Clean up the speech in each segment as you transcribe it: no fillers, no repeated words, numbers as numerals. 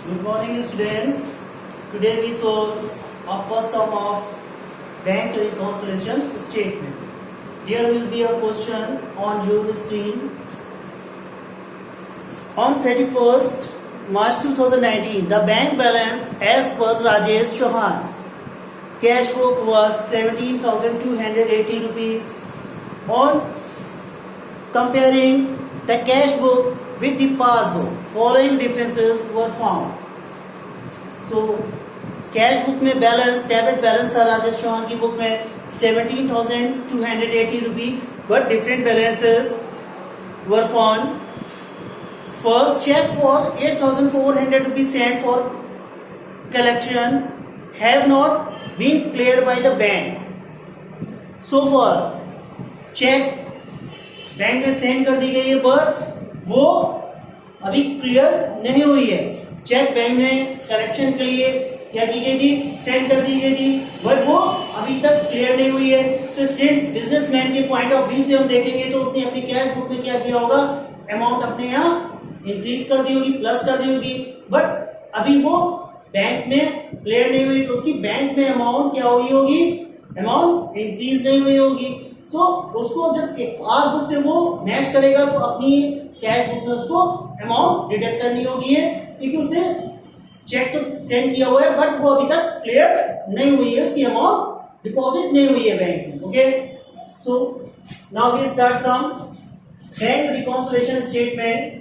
Good morning, students. Today we solve our first sum of bank reconciliation statement. There will be a question on your screen. On 31st March 2019, the bank balance as per Rajesh Chauhan's cash book was 17,280 rupees. On comparing the cash book with the passbook, following differences were found. So cash book में balance debit balance था राजेश चौहान की book में 17,280 rupee, but different balances were found. First check for 8,400 rupees sent for collection have not been cleared by the bank. So far cheque bank में send कर दी गई है, but वो अभी क्लियर नहीं हुई है. चेक बैंक में कलेक्शन के लिए क्या की गई थी, सेंड कर दी गई थी, बट वो अभी तक क्लियर नहीं हुई है. सो स्टूडेंट्स, बिजनेसमैन के पॉइंट ऑफ व्यू से हम देखेंगे तो उसने अपनी कैश बुक में क्या किया होगा, अमाउंट अपने यहाँ इंक्रीज कर दी होगी, प्लस कर दी होगी, बट अभी वो बैंक में क्लियर नहीं हुई तो उसकी बैंक में अमाउंट क्या हुई होगी, अमाउंट इंक्रीज नहीं हुई होगी. सो उसको जब पासबुक से वो मैच करेगा तो अपनी कैश बुक में उसको अमाउंट डिडक्ट करनी होगी है, क्योंकि उसने चेक तो सेंड किया हुआ है बट वो अभी तक क्लियर नहीं हुई है, उसकी अमाउंट डिपॉजिट नहीं हुई है बैंक में. Okay, so now we start some bank reconciliation statement.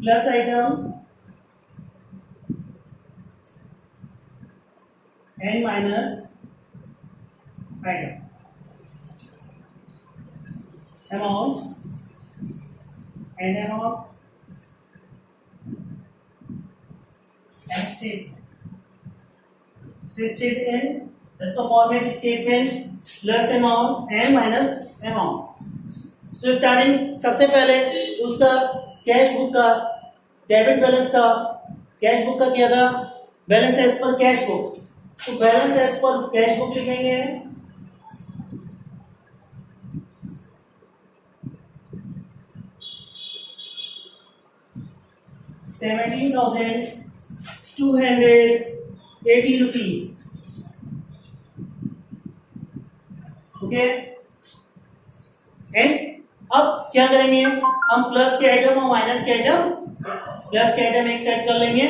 Plus item and minus item, amount and amount and statement. Statement इसका format statement plus amount and minus amount. So starting सबसे पहले उसका cash book का debit balance था. Cash book का क्या था, balance as per cash book. तो balance as per cash book लिखेंगे. ₹17,280 ओके. एंड अब क्या करेंगे, हम प्लस के आइटम और माइनस के आइटम, प्लस के आइटम एक साइड कर लेंगे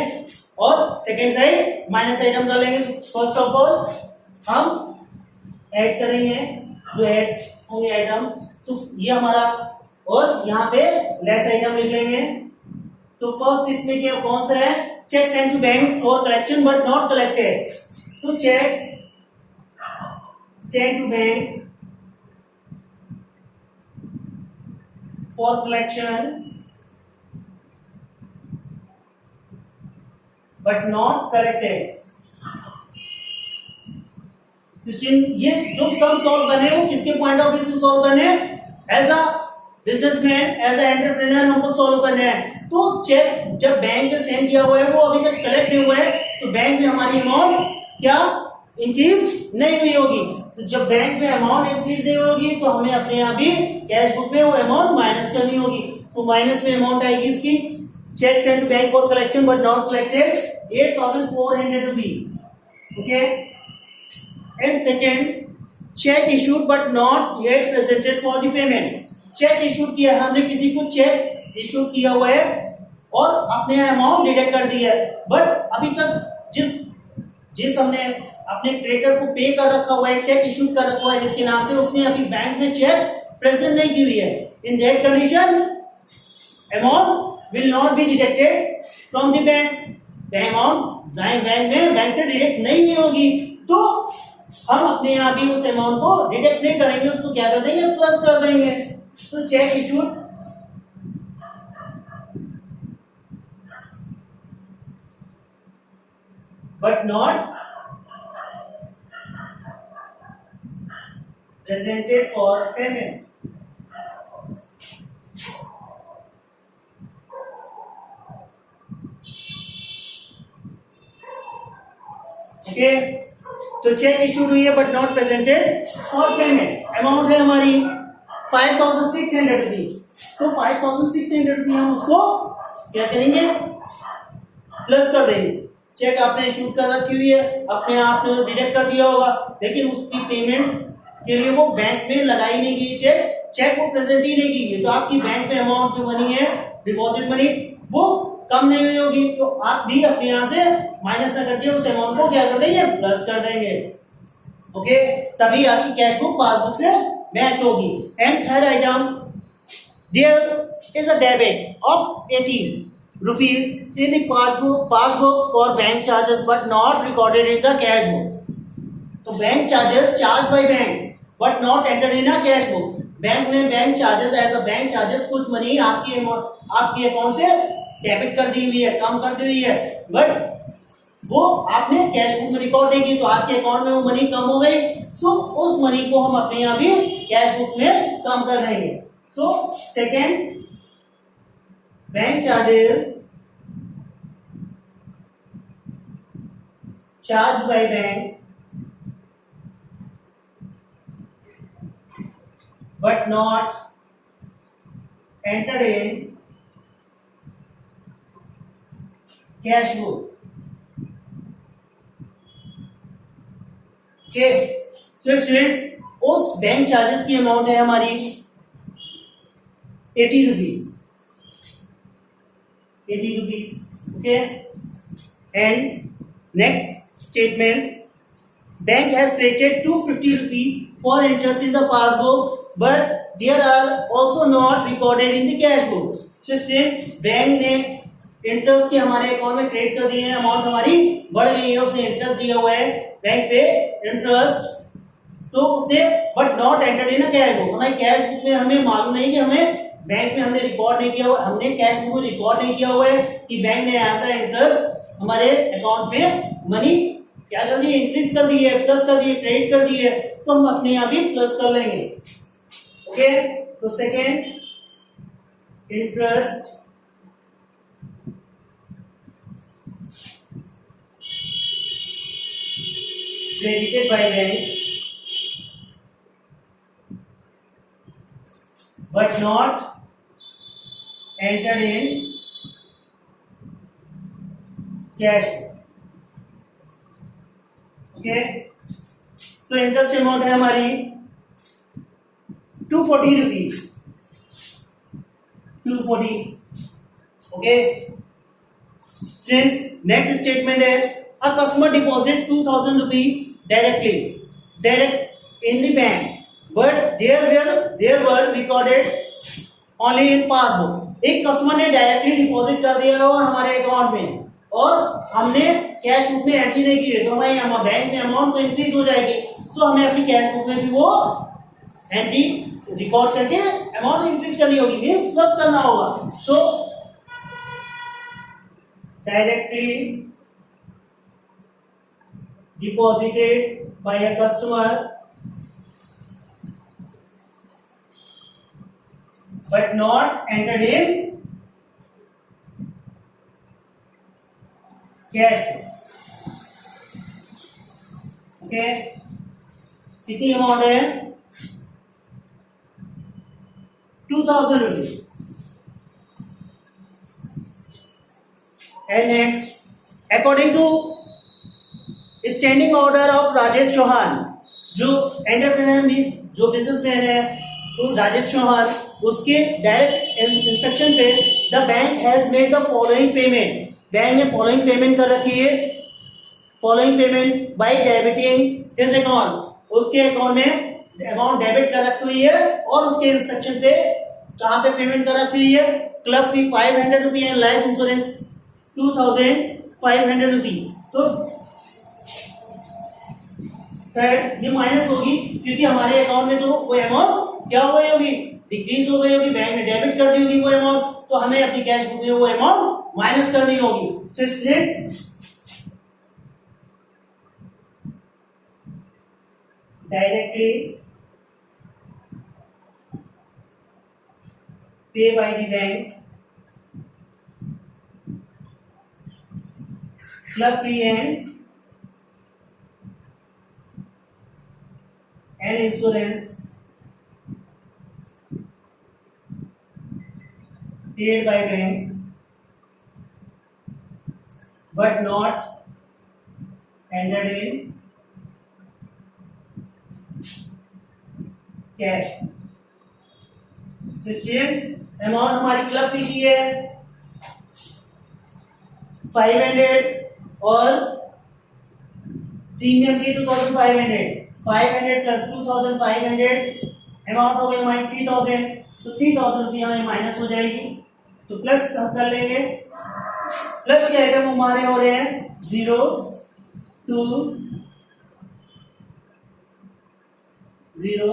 और सेकेंड साइड माइनस आइटम कर लेंगे. फर्स्ट ऑफ ऑल हम ऐड करेंगे, जो ऐड होंगे आइटम, तो ये हमारा, और यहाँ पे लेस आइटम लिख लेंगे. तो फर्स्ट इसमें क्या कौन सा है, cheque send to bank for collection but not collected. So cheque send to bank for collection but not collected. ये जो सब सॉल्व करने हैं वो किसके पॉइंट ऑफ व्यू से सॉल्व करने हैं, as a businessman, as a entrepreneur हमको सॉल्व करने हैं. तो चेक जब बैंक में सेंड किया हुआ है वो अभी तक कलेक्ट नहीं हुआ है, तो बैंक में हमारी अमाउंट क्या इंक्रीज नहीं हुई होगी. तो जब बैंक में अमाउंट इंक्रीज नहीं होगी तो हमें अपने यहाँ भी कैश बुक में वो अमाउंट माइनस करनी होगी. तो माइनस में अमाउंट आएगी इसकी, cheque send to bank for collection but not collected 8,400 rupee. Okay. And second, cheque issued but not yet presented for the payment. Cheque issued किया, हमने किसी को चेक इशूड किया हुआ है और अपने अमाउंट डिडक्ट कर दी है, बट अभी तक जिस हमने अपने क्रेडिटर को पे कर रखा हुआ है, चेक इशू कर रखा हुआ है जिसके नाम से, उसने अभी बैंक में चेक प्रेजेंट नहीं की हुई है. In that condition amount will not be deducted from the bank. Amount bank से डिडक्ट नहीं हुई होगी, तो हम अपने यहाँ भी उस अमाउंट को डिडक्ट नहीं करेंगे, उसको क्या कर देंगे, प्लस कर देंगे. तो check issued but not presented for payment. Okay, तो चेक इशूड हुई है but not presented for payment. Amount है हमारी 5,600 रुपीज। तो 5,600 रुपीज हम उसको क्या करेंगे, प्लस कर देंगे। चेक आपने इशू कर रखी हुई है, अपने आप ने डिडक्ट कर दिया होगा, लेकिन उसकी पेमेंट के लिए वो बैंक में लगाई नहीं गई, चेक वो प्रेजेंट ही नहीं की गई, तो आपकी बैंक में अमाउंट जो मनी है, डिपॉजिट मनी, वो कम नहीं हुई होगी। तो आप भी अपने यहां से माइनस ना करके उस अमाउंट को क्या कर देंगे, प्लस कर देंगे। ओके, तभी आपकी कैश बुक पासबुक से मैच होगी। And third item, there is a debit of 80 rupees in the passbook for bank charges but not recorded in the cash book. तो bank charges charge by bank but not entered in a cash book. Bank ने bank charges as a bank charges कुछ money आपकी account से debit कर दी हुई है, कम कर दी हुई है, बट वो आपने कैश बुक में रिकॉर्ड नहीं की, तो आपके अकाउंट में वो मनी कम हो गई। सो उस मनी को हम अपने यहाँ भी कैश बुक में कम कर देंगे। So second, bank charges charge by bank but not entered in cash book. Okay, so students, उस बैंक चार्जेस की अमाउंट है हमारी 80 rupees, 80 rupees. Okay, and next statement, bank has credited 250 rupees for interest in the passbook but there are also not recorded in the cash book. So student, bank ने interest के हमारे account में credit कर दिए हैं, amount हमारी बढ़ गई है, उसने इंटरेस्ट दिया हुआ है बैंक पे इंटरेस्ट, सो उसने but not entered in a cash book. हमारी कैश बुक में हमें मालूम नहीं कि हमें बैंक में हमने रिकॉर्ड नहीं किया हुआ, हमने कैश बुक में रिकॉर्ड नहीं किया हुआ है कि बैंक ने ऐसा इंटरेस्ट हमारे अकाउंट में मनी क्या कर दी, इंक्रीज कर दी है, प्लस कर दी है, क्रेडिट कर दी है, तो हम अपने यहाँ भी प्लस कर लेंगे। ओके, तो second, interest credited by bank but not entered in cash. Okay, so interest amount है हमारी 240 rupees, 240। Okay students, next statement है, a customer deposit 2000 rupees direct in the bank but there were recorded only in passbook. एक customer ने directly deposit कर दिया हुआ हमारे account में और हमने कैश बुक में एंट्री नहीं की है, तो हमारे यहाँ बैंक में अमाउंट तो इंक्रीज हो जाएगी, सो हमें अपनी कैश बुक में भी वो एंट्री रिकॉर्ड करके अमाउंट इंक्रीज करनी होगी, मींस प्लस करना होगा। So directly deposited by a customer but not entered in cash. Okay, कितनी अमाउंट है, 2000 rupees. And next, according to standing order of Rajesh Chauhan, जो एंटरप्रेन्योर जो बिजनेसमैन है तो राजेश चौहान, उसके डायरेक्ट इंस्ट्रक्शन पे the bank has made the following payment. Bank ने following payment कर रखी है, following payment by debiting his account, उसके अकाउंट में अमाउंट डेबिट कर रखी हुई है और उसके इंस्ट्रक्शन पे कहाँ पे पेमेंट कर रखी हुई है, club fee 500 rupee and life insurance 2500 रुपी। तो थर्ड, ये माइनस होगी क्योंकि हमारे अकाउंट में तो वो अमाउंट क्या हो गई होगी, डिक्रीज हो गई होगी, बैंक ने डेबिट कर दी होगी वो अमाउंट, तो हमें अपनी कैश बुक में वो अमाउंट माइनस करनी होगी। So students, directly pay by the bank, club fee and insurance paid by bank but not entered in cash. Students amount हमारी क्लब फी की है 500 और प्रीमियम की 2500, 500 प्लस 2500 अमाउंट हो गई हमारी 3000, तो 3000 रुपये हमें माइनस हो जाएगी, तो प्लस हम कर लेंगे। प्लस के आइटम हमारे हो रहे हैं 0 2 0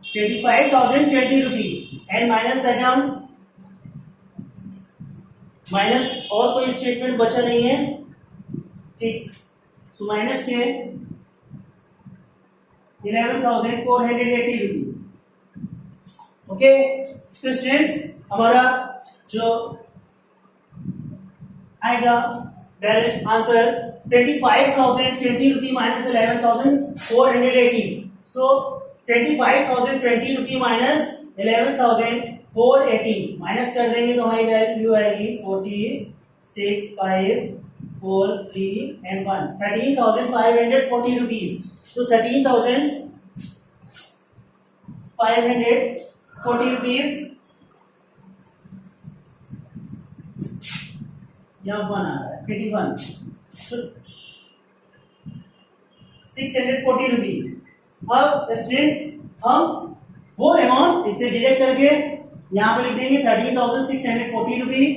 25,020 rupees and minus item minus और कोई स्टेटमेंट बचा नहीं है, ठीक। सो माइनस के 11,480 रुपीज। ओके स्टूडेंट्स, हमारा जो आएगा बैलेंस आंसर 25,020 रुपीज माइनस 11,480। सो 25,020 रुपीज माइनस 11,480 माइनस कर देंगे तो हमारी वैल्यू आएगी 46,543 and 1 13,540 रुपीज। तो 13,540 रुपीज यहाँ 1 आ रहा है 81, तो 640 रुपीज। अब स्टूडेंट्स हम वो अमाउंट इससे डिडक्ट करके यहाँ पे लिख देंगे 13,640 rupees.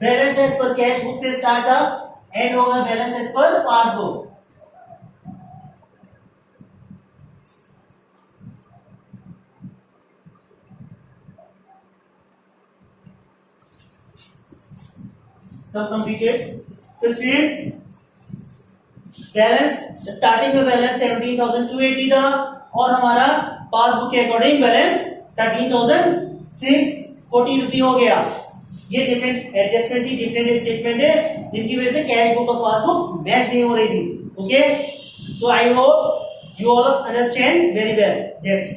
Balance as per cash book से स्टार्ट था, एंड होगा बैलेंस एज पर पासबुक। सब completed. So students balance starting में बैलेंस 17,280 था और हमारा पासबुक के अकॉर्डिंग बैलेंस 13,640 रुपये हो गया। ये डिफरेंट एडजस्टमेंट थी, डिफरेंट स्टेटमेंट है जिनकी वजह से कैश बुक और पासबुक मैच नहीं हो रही थी। Okay, so I hope you all understand very well. That's